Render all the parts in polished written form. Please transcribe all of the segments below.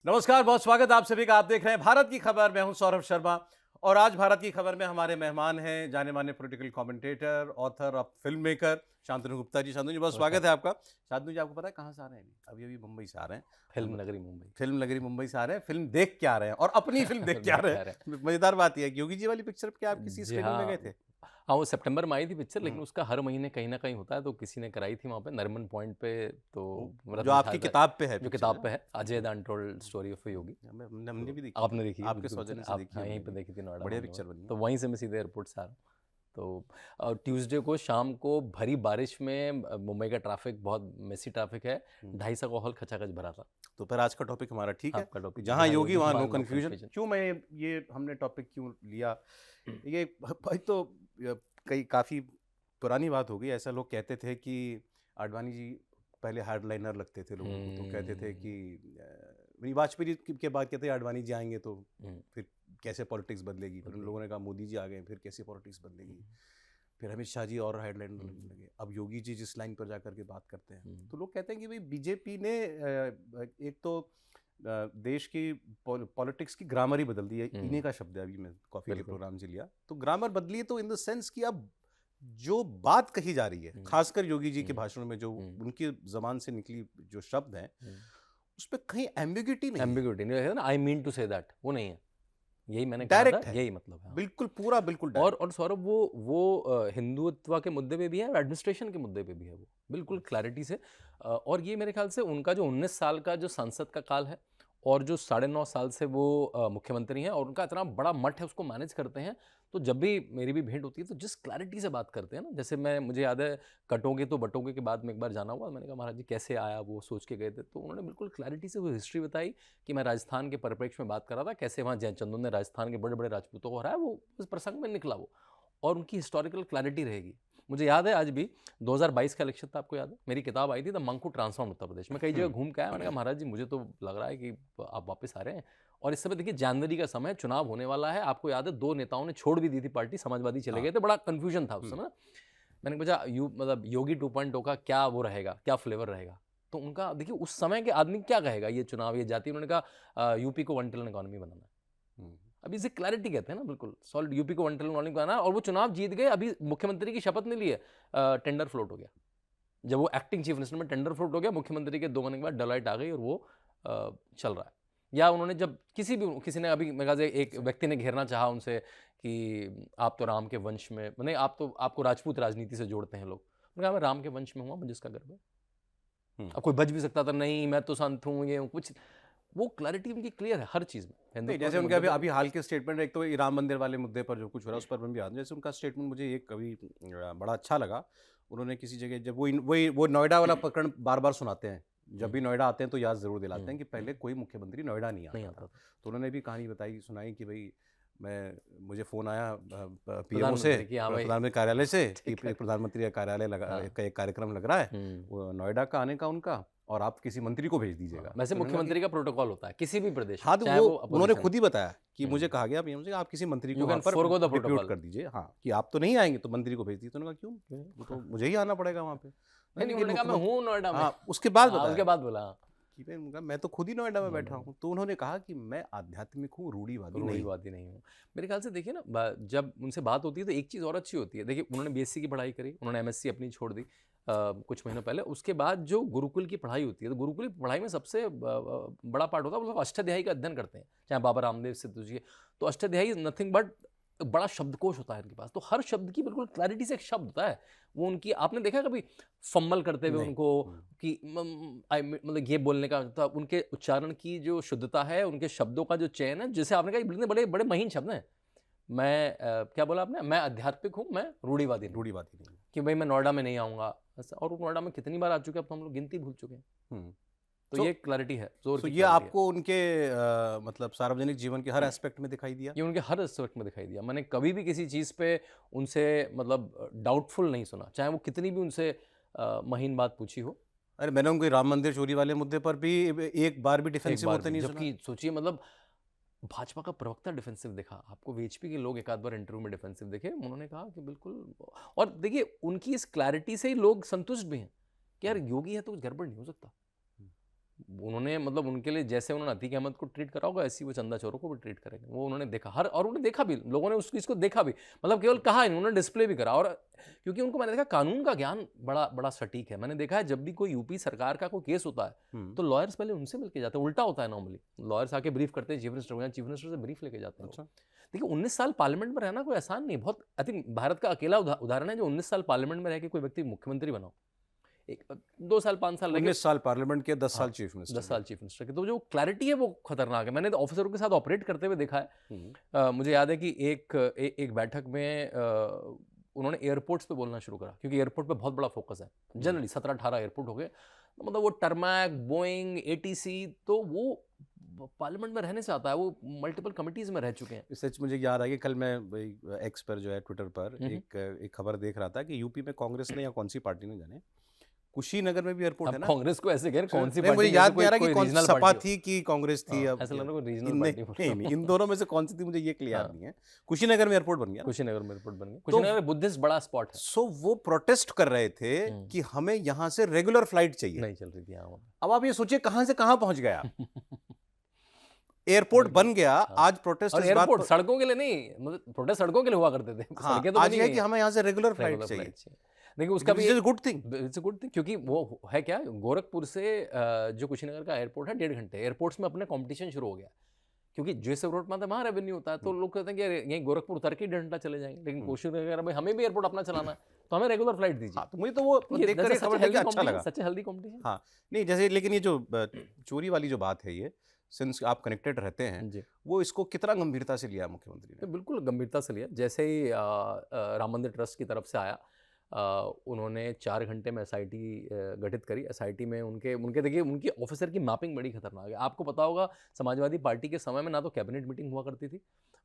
नमस्कार, बहुत स्वागत आप सभी का। आप देख रहे हैं भारत की खबर। मैं हूं सौरभ शर्मा और आज भारत की खबर में हमारे मेहमान हैं जाने माने पॉलिटिकल कमेंटेटर, ऑथर और फिल्म मेकर शांतनु गुप्ता जी। शांतनु जी, बहुत नमस्कार। स्वागत है आपका। शांतनु जी, आपको पता है कहाँ से आ रहे हैं? अभी अभी मुंबई से आ रहे हैं। फ़िल्म नगरी मुंबई। फिल्म नगरी मुंबई से आ रहे हैं। फिल्म देख के आ रहे हैं और अपनी फिल्म देख के आ देख रहे के आ रहे हैं। मजेदार बात यह है कि योगी जी वाली पिक्चर क्या आप किसी हैं। जी स्क्रीनिंग में गए हाँ। थे? हाँ, वो सितंबर में आई थी पिक्चर, लेकिन हम्म। उसका हर महीने कहीं न कहीं होता है, तो किसी ने कराई थी वहाँ पे नरीमन पॉइंट पे, तो जो रत्न आपकी था किताब पे है जो पिक्चर किताब है। पे है, Ajay the untold story of a yogi. हमने तो भी देखी है। आपने देखी है आपके बिल्कुल पिक्चर, सौजन्य से आप देखी है हाँ, यहीं हमने पे भी। देखी थी नोएडा बढ़िया मामले में। पिक्चर बनी है। तो वहीं से मैं सीधे एयरपोर्ट से आ रहा हूँ। तो ट्यूसडे को शाम को भरी बारिश में मुंबई का ट्रैफ़िक बहुत मेसी ट्रैफ़िक है, हम्म। 250 का हॉल खचाखच भरा था। तो फिर आज का टॉपिक हमारा ठीक है आपका कि टॉपिक जहां जहाँ योगी योगी वहां नो वहाँ नो कन्फ्यूजन। कन्फ्यूजन। क्यों मैं ये हमने टॉपिक क्यों लिया? ये भाई तो कई काफी पुरानी बात हो गई। ऐसा लोग कहते थे कि आडवाणी जी पहले हार्डलाइनर लगते थे लोगों को, तो कहते थे कि वाजपेयी जी के बाद कहते आडवाणी जी आएंगे तो हुँ, फिर कैसे पॉलिटिक्स बदलेगी। फिर उन बदलेगी। लोगों ने कहा मोदी जी आ गए फिर कैसे पॉलिटिक्स बदलेगी। फिर अमित शाह जी और हेडलाइन लगने हुँ, लगे। अब योगी जी जिस लाइन पर जाकर के बात करते हैं हुँ, तो लोग कहते हैं कि भाई बीजेपी ने एक तो देश की पॉलिटिक्स की ग्रामर ही बदल दी है। इन्हीं हुँ, का शब्द है, अभी मैं कॉफी के बिल्कुल। प्रोग्राम से लिया। तो ग्रामर बदली तो इन द सेंस कि अब जो बात कही जा रही है, हुँ, खासकर योगी जी के हुँ, भाषणों में जो हुँ, उनकी जबान से निकली जो शब्द हैं, हुँ। उस पर कहीं एम्बिग्यूटी नहीं है। एम्बिग्यूटी नहीं है ना, I mean to say that वो नहीं है। यही मैंने कहा था, डायरेक्ट है, यही मतलब है। हाँ। बिल्कुल पूरा बिल्कुल डायरेक्ट और सौरभ वो हिंदुत्व के मुद्दे पे भी है और एडमिनिस्ट्रेशन के मुद्दे पे भी है वो, बिल्कुल है। क्लैरिटी से। और ये मेरे ख्याल से उनका जो 19 साल का जो संसद का काल है और जो 9.5 साल से वो मुख्यमंत्री हैं और उनका इतना बड़ा मठ है, उसको मैनेज करते हैं। तो जब भी मेरी भी भेंट होती है, तो जिस क्लैरिटी से बात करते हैं ना, जैसे मुझे याद है कटोगे तो बटोगे के बाद में एक बार जाना हुआ, मैंने कहा महाराज जी कैसे आया, वो सोच के गए थे, तो उन्होंने बिल्कुल क्लैरिटी से वो हिस्ट्री बताई कि मैं राजस्थान के परिप्रेक्ष्य में बात कर रहा था, कैसे वहाँ जयचंदू ने राजस्थान के बड़े-बड़े राजपूतों को हराया, वो उस प्रसंग में निकला वो। और उनकी हिस्टोरिकल क्लैरिटी रहेगी। मुझे याद है आज भी 2022 का इलेक्शन था, आपको याद है? मेरी किताब आई थी the monk who transformed Uttar Pradesh. मैं कई जगह घूम के आया, मैंने कहा महाराज जी मुझे तो लग रहा है कि आप वापस आ रहे हैं। और इस समय देखिए जनवरी का समय है, चुनाव होने वाला है। आपको याद है 2 नेताओं ने छोड़ भी दी थी पार्टी, समाजवादी चले हाँ। गए थे, बड़ा कन्फ्यूजन था उस हम्म। समय ना। मैंने पूछा मतलब योगी 2.0 का क्या वो रहेगा, क्या फ्लेवर रहेगा? तो उनका देखिए उस समय के आदमी क्या कहेगा ये चुनाव, ये जाति, उन्होंने कहा यूपी को वन ट्रिलियन इकोनॉमी बनाना है। हम्म। अब इसे क्लैरिटी कहते हैं ना, बिल्कुल सॉल्व यूपी को वन ट्रिलियन इकोनॉमी बनाना है और वो चुनाव जीत गए। अभी मुख्यमंत्री की शपथ नहीं ली है, टेंडर फ्लोट हो गया। जब वो एक्टिंग चीफ मिनिस्टर में टेंडर फ्लोट हो गया, मुख्यमंत्री के 2 महीने के बाद डेलॉयट आ गई और वो चल रहा है। या उन्होंने जब किसी ने अभी मेरे ख्याल से एक व्यक्ति ने घेरना चाहा उनसे कि आप तो राम के वंश में नहीं, आप तो आपको राजपूत राजनीति से जोड़ते हैं लोग। मैंने कहा मैं राम के वंश में हुआ, मुझे इसका गर्व है। हम्म। अब कोई बच भी सकता था, नहीं मैं तो संत हूँ, ये हूँ, कुछ वो क्लैरिटी उनकी क्लियर है हर चीज़ में, नहीं, हिंदुत्व जैसे के उनके मुद्दे अभी पे भी। अभी हाल के स्टेटमेंट, एक तो ये राम मंदिर वाले मुद्दे पर जो कुछ हो रहा है उस पर मैं भी आता हूं। जैसे उनका स्टेटमेंट मुझे एक कभी बड़ा अच्छा लगा। उन्होंने किसी जगह जब वो नोएडा वाला प्रकरण बार बार सुनाते हैं, जब भी हुँ, नोएडा आते हैं तो याद ज़रूर दिलाते हुँ, हैं कि पहले हुँ, कोई मुख्यमंत्री नोएडा नहीं नहीं आता था। आता था। तो उन्होंने भी कहानी बताई सुनाई कि भाई मुझे फ़ोन आया पीएमओ से, प्रधानमंत्री कि हाँ भाई प्रधानमंत्री कार्यालय से, कि ठीक है। प्रधानमंत्री का कार्यालय हाँ, का एक कार्यक्रम लग रहा है हुँ। वो नोएडा का आने का उनका, और आप किसी मंत्री को भेज हाँ, दीजिएगा। वैसे तो उन्होंने कहा कि मुख्यमंत्री का प्रोटोकॉल होता है, किसी भी प्रदेश में, हाँ, तो चाहे वो वो उन्होंने अपोज़िशन खुद हो। ही बताया कि मुझे हुँ, कहा गया पीएम से आप किसी मंत्री को यू वहाँ कैन पर फ़ॉरगो द डिप्यूट प्रोटोकॉल। कर दीजिए। हाँ, कि आप तो नहीं आएँगे तो मंत्री को भेज दीजिए। तो उन्होंने कहा क्यों? वो तो मुझे ही आना पड़ेगा वहाँ पे। नहीं, नहीं, लेकिन उन्होंने कहा मैं मुख्यमंत्री, हूँ नोएडा में। हाँ, उसके बाद हाँ, उसके बताया बाद बोला हाँ, कि मैं तो खुद ही नोएडा में नोएडा बैठा में। हूँ। तो उन्होंने कहा कि मैं आध्यात्मिक हूँ, रूढ़िवादी नहीं हूँ। रूढ़िवादी नहीं हूँ। मेरे ख्याल से देखिए ना जब उनसे बात होती है तो एक चीज़ और अच्छी होती है। देखिए उन्होंने बीएससी की पढ़ाई करी, उन्होंने एमएससी अपनी छोड़ दी कुछ महीनों पहले। उसके बाद जो गुरुकुल की पढ़ाई होती है, तो गुरुकुल की पढ़ाई में सबसे बड़ा पार्ट होता है, वो लोग अष्टाध्यायी का अध्ययन करते हैं। चाहे बाबा रामदेव से तुझिए, तो अष्टाध्यायी इज़ नथिंग बट बड़ा शब्दकोश होता है उनके पास। तो हर शब्द की बिल्कुल क्लैरिटी से एक शब्द होता है। वो उनकी आपने देखा है कभी फम्बल करते हुए नहीं। उनको कि मतलब ये बोलने का मतलब उनके उच्चारण की जो शुद्धता है, उनके शब्दों का जो चयन है, जैसे आपने कहा इतने बड़े बड़े महीन शब्द हैं। मैं क्या बोला आपने? मैं आध्यात्मिक हूँ, मैं रूढ़िवादी नहीं हूँ। रूढ़िवादी नहीं हूँ। कि भाई मैं नोएडा में नहीं आऊँगा, ऐसा। और वो नोएडा में कितनी बार आ चुके हैं, अब तो हम लोग गिनती भूल चुके हैं। हुँ। तो सो ये क्लैरिटी है, ज़ोर सो की ये क्लैरिटी है। आपको उनके मतलब सार्वजनिक जीवन के हर एस्पेक्ट में दिखाई दिया? ये उनके हर एस्पेक्ट में दिखाई दिया। मैंने कभी भी किसी चीज़ पे उनसे मतलब डाउटफुल नहीं सुना, चाहे वो कितनी भी उनसे महीन बात पूछी हो, अरे, मैंने उनको राम मंदिर चोरी वाले मुद्दे पर भी एक बार भी एक डिफेंसिव बार होते भी। नहीं सुना। जबकि सोचिए मतलब भाजपा का प्रवक्ता डिफेंसिव दिखा। आपको वीएचपी के लोग एक आध बार इंटरव्यू में डिफेंसिव दिखे। उन्होंने कहा कि बिल्कुल। और देखिए उनकी इस क्लैरिटी से ही लोग संतुष्ट भी हैं कि यार हुँ। योगी है तो कुछ गड़बड़ नहीं हो सकता। हुँ। उन्होंने मतलब उनके लिए जैसे उन्होंने अतीक अहमद को ट्रीट करा होगा, ऐसी वो चंदा चोरों को भी ट्रीट करेंगे। वो उन्होंने देखा हर, और उन्होंने देखा भी, लोगों ने उसको इसको देखा भी, मतलब केवल कहा नहीं, उन्होंने डिस्प्ले भी करा। और क्योंकि उनको मैंने देखा कानून का ज्ञान बड़ा बड़ा सटीक है। मैंने देखा है जब भी कोई यूपी सरकार का कोई केस होता है तो लॉयर्स पहले उनसे मिलके जाते हैं। उल्टा होता है नॉर्मली, लॉयर्स आके ब्रीफ करते हैं चीफ मिनिस्टर को, चीफ मिनिस्टर से ब्रीफ लेके जाते हैं। देखिए 19 साल पार्लियामेंट में रहना कोई आसान नहीं, बहुत आई थिंक भारत का अकेला उदाहरण है जो 19 साल पार्लियामेंट में रह के कोई व्यक्ति मुख्यमंत्री बना हो। 2 साल 5 साल 19 साल पार्लियामेंट के, 10 साल हाँ, चीफ मिनिस्टर 10 साल चीफ मिनिस्टर के। तो जो क्लैरिटी है वो खतरनाक है। मैंने तो ऑफिसरों के साथ ऑपरेट करते हुए देखा है। मुझे याद है कि एक बैठक में उन्होंने एयरपोर्ट्स पे बोलना शुरू करा, क्योंकि एयरपोर्ट पे बहुत बड़ा फोकस है जनरली। 17-18 एयरपोर्ट हो गए, तो मतलब वो टर्मैक, बोइंग, एटीसी, तो वो पार्लियामेंट में रहने से आता है, वो मल्टीपल कमिटीज में रह चुके हैं। सच मुझे याद आ गया, कल मैं एक्स पर जो है ट्विटर पर एक खबर देख रहा था कि यूपी में कांग्रेस ने या कौन सी पार्टी ने जाने, कुशीनगर में भी एयरपोर्ट है ना। कांग्रेस को ऐसे कह रहे कौन सी नहीं, मुझे पार्टी, याद नहीं आ रहा कि कौन रीजनल सपा पार्टी थी कि कांग्रेस थी। अब ऐसा लग रहा है कोई रीजनल पार्टी बोल रहा हूं। नहीं, इन दोनों में से कौन सी थी मुझे ये क्लियर नहीं है। कुशीनगर में एयरपोर्ट बन गया, कुशीनगर में एयरपोर्ट बन गया। कुशीनगर में बुद्धिस्ट बड़ा स्पॉट है। सो वो प्रोटेस्ट कर रहे थे कि हमें यहाँ से रेगुलर फ्लाइट चाहिए। नहीं चल रही थी यहाँ। अब आप ये सोचिए कहां से कहां पहुंच गया। एयरपोर्ट बन गया, आज प्रोटेस्ट और एयरपोर्ट सड़कों के लिए नहीं, मतलब प्रोटेस्ट सड़कों के लिए हुआ करते थे। हाँ, सड़कें तो आज ये है कि हमें यहाँ से रेगुलर फ्लाइट चाहिए। देखिए उसका भी good thing, it's a good thing, क्योंकि वो है क्या, गोरखपुर से जो कुशीनगर का एयरपोर्ट है 1.5 घंटे, एयरपोर्ट्स में अपने कंपटीशन शुरू हो गया। क्योंकि जैसे रोड में वहाँ रेवेन्यू होता है, तो लोग कहते हैं कि यहीं गोरखपुर उतर के 1.5 घंटा चले जाएंगे, लेकिन कुशीनगर में हमें भी एयरपोर्ट अपना चलाना है, तो हमें रेगुलर फ्लाइट दीजिए। तो मुझे तो वो देखकर खबर देख के अच्छा लगा। सच हेल्दी कंपटीशन। हाँ नहीं, जैसे लेकिन ये जो चोरी वाली जो बात है, ये सिंस आप कनेक्टेड रहते हैं, वो इसको कितना गंभीरता से लिया मुख्यमंत्री ने? बिल्कुल गंभीरता से लिया। जैसे ही राम मंदिर ट्रस्ट की तरफ से आया, उन्होंने 4 घंटे में एसआईटी गठित करी। एसआईटी में उनके देखिए उनकी ऑफिसर की मैपिंग बड़ी खतरनाक है। आपको पता होगा समाजवादी पार्टी के समय में ना तो कैबिनेट मीटिंग हुआ करती थी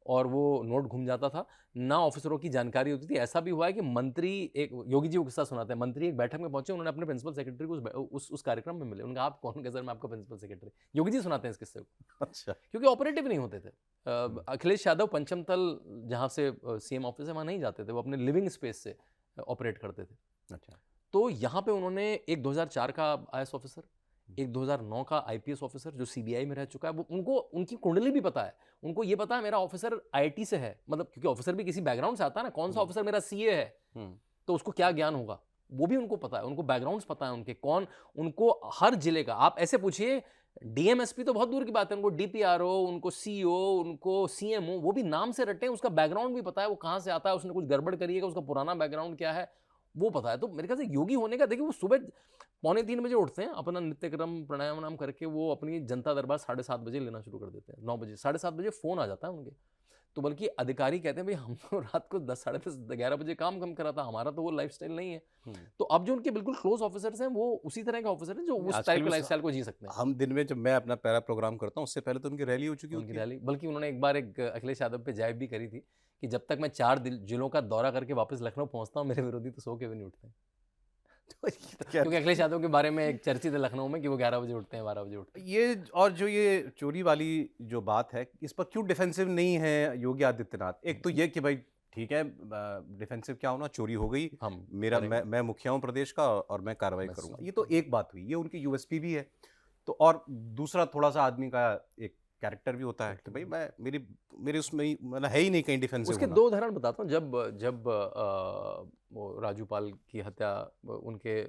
और वो नोट घूम जाता था, ना ऑफिसरों की जानकारी होती थी। ऐसा भी हुआ है कि मंत्री, एक योगी जी को किस्सा सुनाते हैं, मंत्री एक बैठक में पहुंचे, उन्होंने अपने प्रिंसिपल सेक्रेटरी को उस कार्यक्रम में मिले। उनका आप कौन के सर, मैं आपका प्रिंसिपल सेक्रेटरी। योगी जी सुनाते हैं इस किस्से को। अच्छा, क्योंकि ऑपरेटिव नहीं होते थे। अखिलेश यादव पंचम तल जहाँ से सीएम ऑफिस है वहाँ नहीं जाते थे, वो अपने लिविंग स्पेस से ऑपरेट करते थे। अच्छा, तो यहाँ पे उन्होंने एक 2004 का आईएएस ऑफिसर, एक 2009 का आईपीएस ऑफिसर जो सीबीआई में रह चुका है, वो उनको उनकी कुंडली भी पता है। उनको ये पता है मेरा ऑफिसर आईटी से है, मतलब क्योंकि ऑफिसर भी किसी बैकग्राउंड से आता है ना, कौन सा ऑफिसर मेरा सीए है तो उसको क्या ज्ञान होगा, वो भी उनको पता है। उनको बैकग्राउंड्स पता है उनके, कौन, उनको हर जिले का आप ऐसे पूछिए, डीएमएसपी तो बहुत दूर की बात है, उनको डीपीआरओ, उनको सीईओ, उनको सीएमओ, वो भी नाम से रटे, उसका बैकग्राउंड भी पता है, वो कहाँ से आता है, उसने कुछ गड़बड़ करी है, उसका पुराना बैकग्राउंड क्या है वो पता है। तो मेरे ख्याल से योगी होने का, देखिए वो सुबह 2:45 बजे उठते हैं, अपना नित्यक्रम प्राणायाम करके वो अपनी जनता दरबार 7:30 बजे लेना शुरू कर देते हैं। 9 बजे 7:30 बजे फोन आ जाता है उनके, तो बल्कि अधिकारी कहते हैं भाई हम तो रात को 10, 10:30, 11 बजे काम कम करा था, हमारा तो वो लाइफस्टाइल नहीं है। तो अब जो उनके बिल्कुल क्लोज ऑफिसर्स हैं वो उसी तरह के ऑफिसर हैं जो उस टाइप के लाइफस्टाइल को जी सकते हैं। हम दिन में जब मैं अपना पहला प्रोग्राम करता हूँ, उससे पहले तो उनकी रैली हो चुकी होती है। बल्कि उन्होंने एक बार एक अखिलेश यादव पे जायब भी करी थी कि जब तक मैं 4 जिलों का दौरा करके वापस लखनऊ पहुंचता हूँ, मेरे विरोधी तो सो के भी नहीं उठते। क्योंकि अखिलेश यादव के बारे में एक चर्चित है लखनऊ में कि वो 11 बजे उठते हैं, 12 बजे उठते हैं। ये और जो ये चोरी वाली जो बात है, इस पर क्यों डिफेंसिव नहीं है योगी आदित्यनाथ? एक तो ये कि भाई ठीक है, डिफेंसिव क्या होना, चोरी हो गई, मेरा मैं मुखिया हूँ प्रदेश का और मैं कार्रवाई करूंगा, ये तो एक बात हुई, ये उनकी यूएसपी भी है। तो और दूसरा थोड़ा सा आदमी का एक कैरेक्टर भी होता है कि भाई मैं मेरे उसमें मतलब है ही नहीं कहीं डिफेंसिव। उसके 2 उदाहरण बताता हूँ। जब वो राजूपाल की हत्या, उनके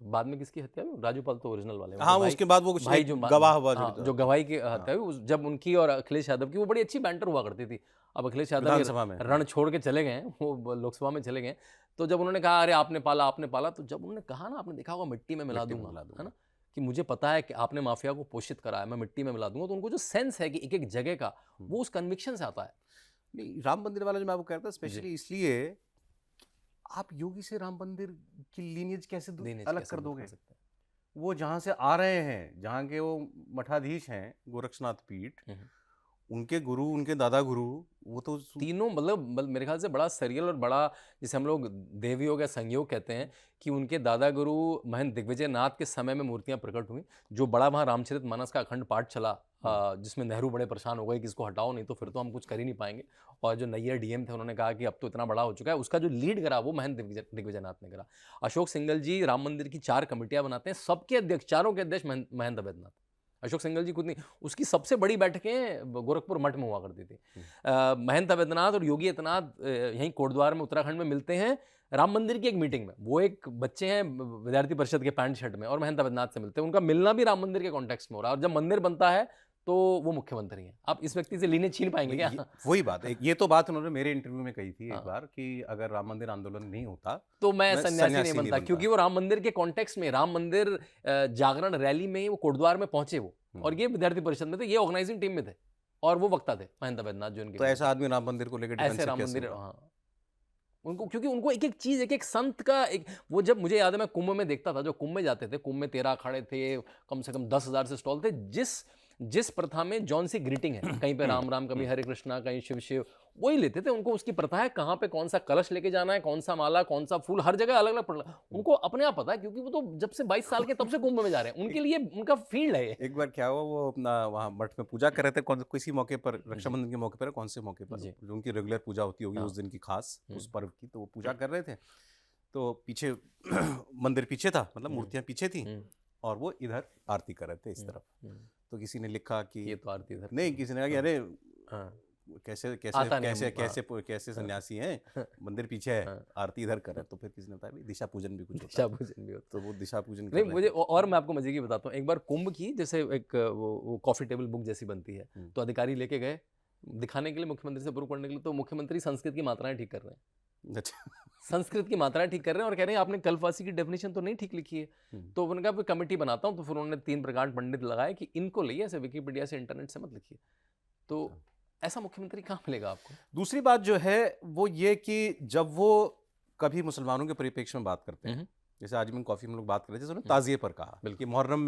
बाद में किसकी हत्या हुई, राजूपाल तो ओरिजिनल वाले, हाँ, उसके बाद वो भाई जो गवाह हुआ, जो गवाही की हत्या हुई, जब उनकी और अखिलेश यादव की वो बड़ी अच्छी बैंटर हुआ करती थी। अब अखिलेश यादव रण छोड़ के चले गए, वो लोकसभा में चले गए, तो जब उन्होंने कहा अरे आपने पाला, तो जब उन्होंने कहा ना, आपने देखा होगा मिट्टी में मिला दूंगा, है ना, कि मुझे पता है कि आपने माफिया को पोषित करा है, मैं मिट्टी में मिला दूंगा, तो उनको जो सेंस है कि एक एक जगह का, वो उस कन्विक्शन से आता है। नहीं, राम मंदिर वाला जो मैं आपको कहता स्पेशली इसलिए, आप योगी से राम मंदिर की लीनियज कैसे अलग कर दोगे? वो जहाँ से आ रहे हैं, जहाँ के वो मठाधीश हैं, गोरक्षनाथ पीठ, उनके गुरु, उनके दादा गुरु, वो तो तीनों मतलब मेरे ख्याल से बड़ा सरियल और बड़ा, जिसे हम लोग देवयोग या संयोग कहते हैं, कि उनके दादा गुरु महंत दिग्विजय नाथ के समय में मूर्तियां प्रकट हुई, जो बड़ा वहाँ रामचरितमानस का अखंड पाठ चला, जिसमें नेहरू बड़े परेशान हो गए कि इसको हटाओ, नहीं तो फिर तो हम कुछ कर ही नहीं पाएंगे। और जो नैयर डीएम थे, उन्होंने कहा कि अब तो इतना बड़ा हो चुका है, उसका जो लीड करा वो महंत दिग्विजय नाथ ने करा। अशोक सिंघल जी राम मंदिर की 4 कमेटियां बनाते हैं, सबके अध्यक्ष, चारों के अध्यक्ष महंत अवैधनाथ। अशोक सिंघल जी खुद नहीं, उसकी सबसे बड़ी बैठकें गोरखपुर मठ में हुआ करती थी। महंत अवैधनाथ और योगी आदित्यनाथ यहीं कोटद्वार में उत्तराखंड में मिलते हैं राम मंदिर की एक मीटिंग में। वो एक बच्चे हैं विद्यार्थी परिषद के पैंट शर्ट में और महंत अवैधनाथ से मिलते हैं। उनका मिलना भी राम मंदिर के कॉन्टेक्स्ट में हो रहा है और जब मंदिर बनता है तो वो मुख्यमंत्री हैं। आप इस व्यक्ति से लीने छीन पाएंगे क्या? वही बात है, ये तो बात उन्होंने मेरे इंटरव्यू में कही थी एक हाँ। बार कि अगर राम मंदिर आंदोलन नहीं होता तो मैं मैं सन्यासी नहीं बनता, क्योंकि वो राम मंदिर के कॉन्टेक्स्ट में, राम मंदिर जागरण रैली में वो कोटद्वार में पहुंचे वो, और ये विद्यार्थी परिषद में थे, ये ऑर्गेनाइजिंग टीम में थे और वो वक्ता थे महंत अवैधनाथ जो इनके। तो ऐसा आदमी राम मंदिर को लेकर ऐसे राम मंदिर, हाँ, उनको, क्योंकि उनको एक एक चीज, एक एक संत का एक, वो जब मुझे याद है मैं कुंभ में देखता था, जो कुंभ में जाते थे, कुंभ में 13 अखाड़े थे, कम से कम 10,000 से स्टॉल थे, जिस प्रथा में जॉन सी ग्रीटिंग है, कहीं पे राम राम, कभी हरे कृष्णा, कहीं शिव शिव, वही लेते थे। उनको उसकी प्रथा है, कहाँ पे कौन सा कलश लेके जाना है, कौन सा माला, कौन सा फूल, हर जगह अलग अलग, उनको अपने आप पता है, क्योंकि वो तो जब से 22 साल के तब से कुंभ में जा रहे हैं, उनके लिए उनका फील्ड है। एक बार क्या हुआ, वो अपना वहाँ मठ में पूजा कर रहे थे, किसी मौके पर, रक्षाबंधन के मौके पर, कौन से मौके पर, जो उनकी रेगुलर पूजा होती होगी उस दिन की खास, उस पर्व की, तो वो पूजा कर रहे थे। तो पीछे मंदिर पीछे था, मतलब मूर्तियां पीछे थी और वो इधर आरती कर रहे थे इस तरफ। तो किसी ने लिखा कि ये तो आरती इधर नहीं, किसी ने कहा कि अरे कैसे कैसे कैसे कैसे कैसे सन्यासी हैं, मंदिर पीछे है, आरती इधर कर रहे हैं। तो फिर किसी ने बताया दिशा पूजन भी कुछ होता है, दिशा पूजन भी होता है। तो वो दिशा पूजन नहीं, मुझे और मैं आपको मजे की बताता हूँ। एक बार कुंभ की जैसे एक वो कॉफी टेबल बुक जैसी बनती है, तो अधिकारी लेके गए दिखाने के लिए, मुख्यमंत्री से प्रूव करने के लिए, तो मुख्यमंत्री संस्कृत की मात्राएं ठीक कर रहे हैं। अच्छा, संस्कृत की मात्राएं ठीक कर रहे हैं और कह रहे हैं आपने कल्पवासी की डेफिनेशन तो नहीं ठीक लिखी है। तो उन्होंने कहा कमेटी बनाता हूँ, तो फिर उन्होंने 3 प्रकांड पंडित लगाए कि इनको लिए, ऐसे विकिपीडिया से, इंटरनेट से मत लिखिए। तो ऐसा मुख्यमंत्री कहाँ मिलेगा आपको? दूसरी बात जो है वो ये कि जब वो कभी मुसलमानों के परिप्रेक्ष्य में बात करते हैं, जैसे आज में कॉफी में लोग बात कर रहे थे, उन्होंने ताजिए पर कहा कि मुहर्रम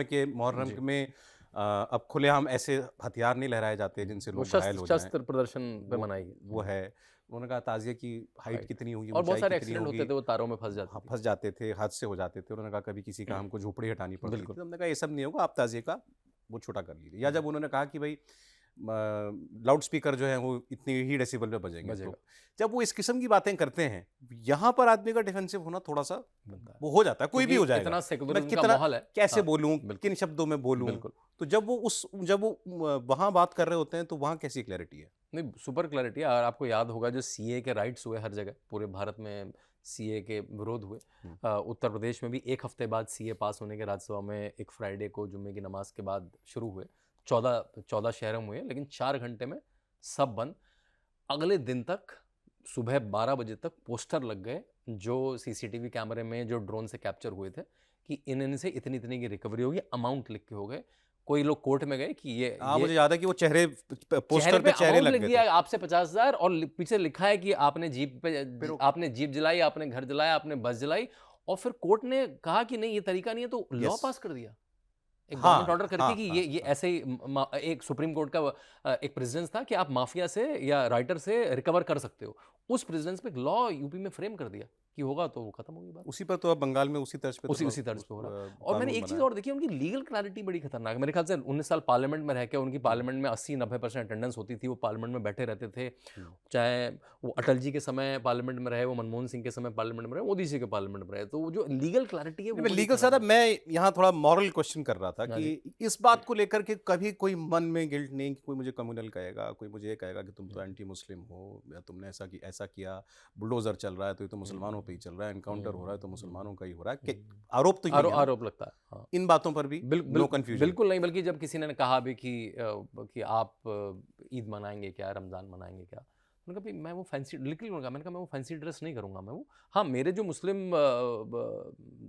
में अब खुलेआम ऐसे हथियार नहीं लहराए जाते जिनसे लोग घायल हो जाएं, शस्त्र प्रदर्शन पे मनाई वो है। उन्होंने कहा ताजिए की हाइट कितनी होगी, और बहुत सारे एक्सीडेंट होते थे, वो तारों में फंस जाते थे, हादसे हो जाते थे। उन्होंने कहा कभी किसी का हमको झोपड़ी हटानी पड़ती थी। हमने कहा ये सब नहीं होगा, आप ताजिए का वो छोटा कर लीजिए। या जब उन्होंने कहा कि भाई लाउड स्पीकर जो है वो इतनी ही डेसिबल पे बजेंगे, तो जब वो इस किस्म की बातें करते हैं, यहाँ पर आदमी का डिफेंसिव होना थोड़ा सा वो हो जाता है, कोई भी हो जाएगा, इतना सेकुलरिज्म कितना का माहौल है, कैसे बोलूं, किन शब्दों में बोलूं। तो जब वो वहां बात कर रहे होते हैं तो वहां कैसी क्लैरिटी है? नहीं, सुपर क्लैरिटी है। और आपको याद होगा जो सीए के राइट्स हुए हर जगह, पूरे भारत में सीए के विरोध हुए। उत्तर प्रदेश में भी 1 हफ्ते बाद सीए पास होने के राज्यसभा में एक फ्राइडे को जुम्मे की नमाज के बाद शुरू हुए। 14 शहरों में हुए, लेकिन 4 घंटे में सब बंद। अगले दिन तक सुबह 12 बजे तक पोस्टर लग गए जो सीसीटीवी कैमरे में जो ड्रोन से कैप्चर हुए थे कि इनसे इतनी इतनी की रिकवरी होगी, अमाउंट लिख के हो गए। कोई लोग कोर्ट में गए कि ये मुझे याद है कि वो पोस्टर पे चेहरे लग गए थे। आपसे 50,000 और पीछे लिखा है कि आपने जीप जलाई, आपने घर जलाया, आपने बस जलाई। और फिर कोर्ट ने कहा कि नहीं ये तरीका नहीं है, तो लॉ पास कर दिया एक गवर्नमेंट ऑर्डर करके कि ये ऐसे ही एक सुप्रीम कोर्ट का एक प्रेसिडेंस था कि आप माफिया से या राइटर से रिकवर कर सकते हो। उस प्रेसिडेंस पे एक लॉ यूपी में फ्रेम कर दिया कि होगा तो वो खत्म होगी बात। उसी पर तो अब बंगाल में उसी तर्ज पे उसी तर्ज पे हो रहा है। और मैंने एक चीज और देखी, उनकी लीगल क्लैरिटी बड़ी खतरनाक है। मेरे ख्याल से 19 साल पार्लियामेंट में रह के उनकी पार्लियामेंट में 80-90% अटेंडेंस होती थी। वो पार्लियामेंट में बैठे रहते थे, चाहे वो अटल जी के समय पार्लियामेंट में रहे, वो मनमोहन सिंह के समय पार्लियामेंट में रहे, मोदी जी के पार्लियामेंट में रहे। तो वो जो लीगल क्लैरिटी है वो लीगल साहब, मैं यहाँ थोड़ा मॉरल क्वेश्चन कर रहा था कि इस बात को लेकर के कभी कोई मन में गिल्ट नहीं कि कोई मुझे कम्युनल कहेगा, कोई मुझे ये कहेगा कि तुम तो एंटी मुस्लिम हो, या तुमने ऐसा किया, बुलडोजर चल रहा है तो ये तो मुसलमानों पे ही चल रहा है, एनकाउंटर हो रहा है तो मुसलमानों का ही हो रहा है, आरोप तो आरोप लगता है। हाँ। इन बातों पर भी नो कंफ्यूजन? बिल्कुल नहीं, बल्कि जब किसी ने कहा भी कि आप ईद मनाएंगे क्या, रमजान मनाएंगे क्या, मैंने कहा मैं वो फैंसी, लिटरली मैंने कहा मैं वो फैंसी ड्रेस नहीं करूंगा। मैं वो, हाँ, मेरे जो मुस्लिम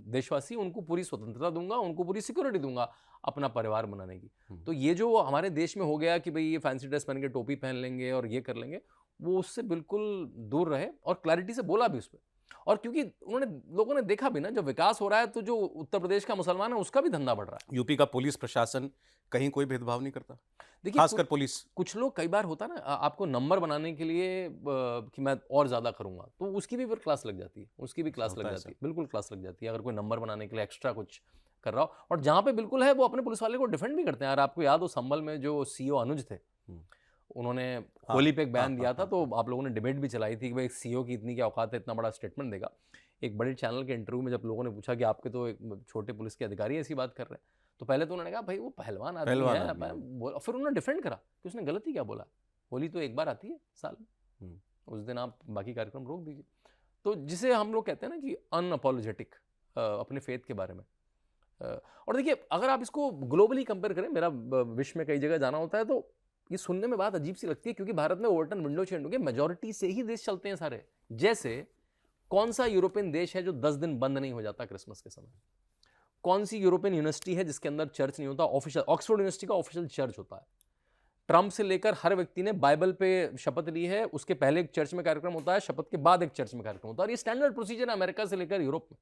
देशवासी उनको पूरी स्वतंत्रता दूंगा, उनको पूरी सिक्योरिटी दूंगा अपना परिवार बनाने की। तो ये जो हमारे देश में हो गया कि भाई ये फैंसी ड्रेस पहन के टोपी पहन लेंगे और ये कर लेंगे, वो उससे बिल्कुल दूर रहे और क्लैरिटी से बोला भी उस पर। और क्योंकि लोगों ने देखा भी ना, जब विकास हो रहा है तो जो उत्तर प्रदेश का मुसलमान है उसका भी धंधा बढ़ रहा है। यूपी का पुलिस प्रशासन कहीं कोई भेदभाव नहीं करता, देखिए खासकर पुलिस। कुछ लोग कई बार होता ना, आपको नंबर बनाने के लिए कि मैं और ज्यादा करूंगा, तो उसकी भी फिर क्लास लग जाती है, उसकी भी क्लास लग जाती है, बिल्कुल क्लास लग जाती है अगर कोई नंबर बनाने के लिए एक्स्ट्रा कुछ कर रहा हो। और जहां पे बिल्कुल है वो अपने पुलिस वाले को डिफेंड भी करते हैं। यार आपको याद हो संभल में जो सीओ अनुज थे, उन्होंने होली पे एक बयान दिया था, तो आप लोगों ने डिबेट भी चलाई थी कि भाई सीओ की इतनी क्या औकात है, इतना बड़ा स्टेटमेंट देगा। एक बड़े चैनल के इंटरव्यू में जब लोगों ने पूछा कि आपके तो एक छोटे पुलिस के अधिकारी ऐसी बात कर रहे हैं, तो पहले तो उन्होंने कहा भाई वो पहलवान आदमी पहलवान है, आदमी है। फिर उन्होंने डिफेंड करा कि उसने गलत ही क्या बोला, होली तो एक बार आती है साल में, उस दिन आप बाकी कार्यक्रम रोक दीजिए। तो जिसे हम लोग कहते हैं ना कि अनअपोलोजेटिक अपने फेथ के बारे में। और देखिए अगर आप इसको ग्लोबली कंपेयर करें, मेरा विश्व में कई जगह जाना होता है, तो ये सुनने में बात अजीब सी लगती है क्योंकि भारत में ओवरटर्न विंडो चेंज हो गया, मेजोरिटी से ही देश चलते हैं सारे। जैसे कौन सा यूरोपियन देश है जो 10 दिन बंद नहीं हो जाता क्रिसमस के समय? कौन सी यूरोपियन यूनिवर्सिटी है जिसके अंदर चर्च नहीं होता? ऑफिशियल ऑक्सफोर्ड यूनिवर्सिटी का ऑफिशियल चर्च होता है। ट्रंप से लेकर हर व्यक्ति ने बाइबल पे शपथ ली है, उसके पहले एक चर्च में कार्यक्रम होता है, शपथ के बाद एक चर्च में कार्यक्रम होता है, और ये स्टैंडर्ड प्रोसीजर है अमेरिका से लेकर यूरोप में।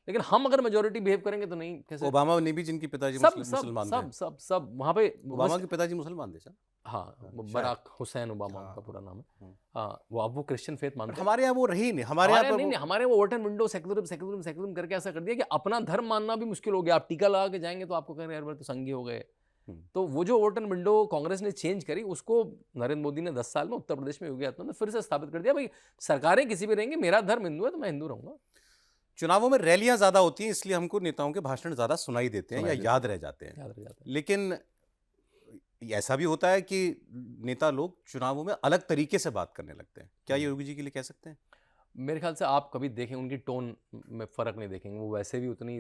लेकिन हम अगर मेजोरिटी बिहेव करेंगे तो नहीं, कैसे? ओबामा ने भी, जिनके पिताजी सब मुसलमान थे, सब वहां पे ओबामा के पिताजी मुसलमान थे सर। हाँ, बराक हुसैन ओबामा उनका पूरा नाम है। हाँ, वो अब वो क्रिश्चियन फेथ मानते हैं। हमारे यहाँ वो रही नहीं, हमारे यहाँ नहीं, हमारे वो ओवरटर्न विंडो सेकुलरिज्म करके ऐसा कर दिया कि अपना धर्म मानना भी मुश्किल हो गया। आप टीका लगा के जाएंगे तो आपको कहेंगे यार तो संघी हो गए। तो वो जो ओवरटर्न विंडो कांग्रेस ने चेंज करी, उसको नरेंद्र मोदी ने 10 साल में उत्तर प्रदेश में योगी आदित्यनाथ ने फिर से स्थापित कर दिया। भाई सरकारें किसी भी रहेंगी, मेरा धर्म हिंदू है तो मैं हिंदू रहूंगा। चुनावों में रैलियां ज्यादा होती हैं, इसलिए हमको नेताओं के भाषण ज्यादा सुनाई देते हैं या याद रह जाते हैं। लेकिन ऐसा भी होता है कि नेता लोग चुनावों में अलग तरीके से बात करने लगते हैं। क्या ये योगी जी के लिए कह सकते हैं? मेरे ख्याल से आप कभी देखें उनकी टोन में फ़र्क नहीं देखेंगे, वो वैसे भी उतनी,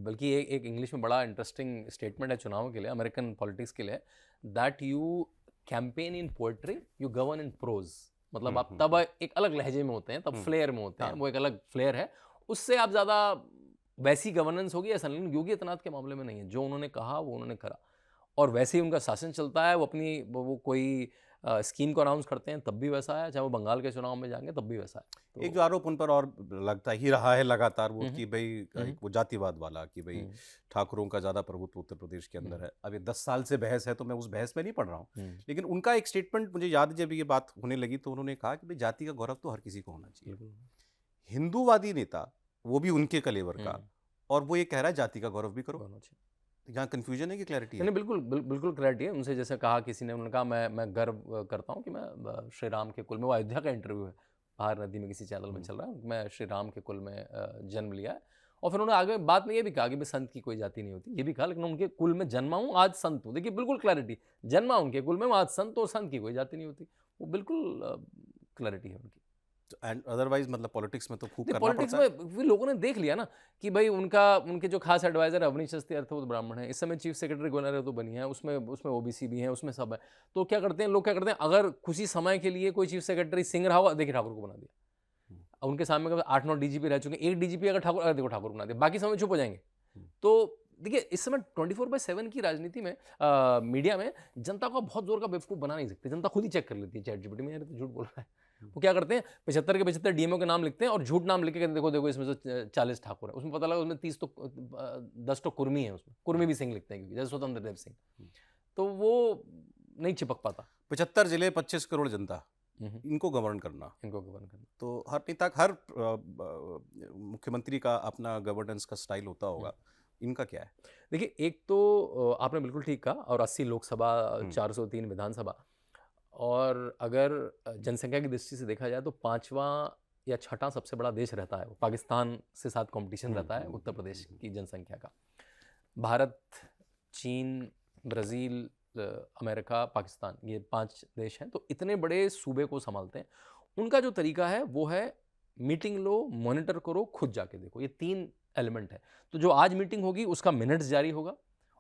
बल्कि एक इंग्लिश में बड़ा इंटरेस्टिंग स्टेटमेंट है चुनावों के लिए, अमेरिकन पॉलिटिक्स के लिए, that you campaign in poetry, you govern in prose. मतलब आप तब एक अलग लहजे में होते हैं, तब फ्लेयर में होते हैं, वो एक अलग फ्लेयर है, उससे आप ज़्यादा वैसी गवर्नेंस होगी ऐसा नहीं। योगी आदित्यनाथ के मामले में नहीं है, जो उन्होंने कहा वो उन्होंने करा, और वैसे ही उनका शासन चलता है। वो अपनी वो कोई स्कीम को अनाउंस करते हैं तब भी वैसा है, चाहे वो बंगाल के चुनाव में जाएंगे तब भी वैसा है। तो एक जो आरोप उन पर और लगता ही रहा है लगातार, वो कि भाई वो जातिवाद वाला, कि भाई ठाकुरों का ज्यादा प्रभुत्व उत्तर प्रदेश के अंदर है। अब ये 10 साल से बहस है तो मैं उस बहस में नहीं पढ़ रहा हूँ, लेकिन उनका एक स्टेटमेंट मुझे याद है, जब ये बात होने लगी तो उन्होंने कहा कि भाई जाति का गौरव तो हर किसी को होना चाहिए। हिंदूवादी नेता, वो भी उनके कलेवर का, और वो ये कह रहा है जाति का गौरव भी करो। यहाँ कंफ्यूजन है कि क्लैरिटी है? नहीं, बिल्कुल क्लैरिटी है। उनसे जैसे कहा किसी ने, उन्होंने कहा मैं गर्व करता हूँ कि मैं श्री राम के कुल में, वो अयोध्या का इंटरव्यू है, बाहर नदी में किसी चैनल में चल रहा है, मैं श्री राम के कुल में जन्म लिया है। और फिर उन्होंने आगे बात में ये भी कहा कि भाई संत की कोई जाति नहीं होती, ये भी कहा, लेकिन उनके कुल में जन्मा हूँ, आज संत हूँ। देखिए बिल्कुल क्लैरिटी, जन्मा उनके कुल में, आज संत, और संत की कोई जाति नहीं होती, वो बिल्कुल क्लैरिटी है उनकी। एंड अदरवाइज मतलब पॉलिटिक्स में तो खूब करना पॉलिटिक्स पड़ता है। में भी लोगों ने देख लिया ना कि भाई उनके जो खास एडवाइजर है अवनीश अवस्थी, अर्थवत ब्राह्मण है, इस समय चीफ सेक्रेटरी गोलर तो बनी है, उसमें ओबीसी भी है, उसमें सब है। तो क्या करते हैं लोग, क्या करते हैं, अगर कुछ समय के लिए कोई चीफ सेक्रेटरी सिंह रहा हुआ, देखिए ठाकुर को बना दिया। उनके सामने 8-9 डीजीपी रह चुके हैं, एक डीजीपी अगर ठाकुर, देखो ठाकुर बना दिया, बाकी समय चुप हो जाएंगे। तो देखिए इस समय 24/7 की राजनीति में, मीडिया में, जनता को बहुत जोर का बेवकूफ़ बना नहीं सकते। जनता खुद ही चेक कर लेती है चैट जीपीटी में, यार तो झूठ बोल रहा है। वो क्या करते हैं, 75 के 75 डीएमओ के नाम लिखते हैं और झूठ नाम लिख के कहते देखो इसमें से 40 ठाकुर है। उसमें पता लगा उसमें 10 तो कुर्मी है, उसमें कुर्मी भी सिंह लिखते हैं, क्योंकि जैसे स्वतंत्र देव सिंह, तो वो नहीं चिपक पाता। 75 जिले, 25 करोड़ जनता, इनको गवर्न करना, तो हर नेता, हर मुख्यमंत्री का अपना गवर्नेंस का स्टाइल होता होगा। इनका क्या है? देखिए एक तो आपने बिल्कुल ठीक कहा, और 80 लोकसभा, 403 विधानसभा, और अगर जनसंख्या की दृष्टि से देखा जाए तो 5वां या 6ठा सबसे बड़ा देश रहता है, पाकिस्तान से साथ कंपटीशन रहता है उत्तर प्रदेश की जनसंख्या का। भारत, चीन, ब्राज़ील, अमेरिका, पाकिस्तान, ये 5 देश हैं। तो इतने बड़े सूबे को संभालते हैं। उनका जो तरीका है वो है मीटिंग लो, मॉनिटर करो, खुद जाके देखो, ये 3 एलिमेंट है। तो जो आज मीटिंग होगी उसका मिनट्स जारी होगा,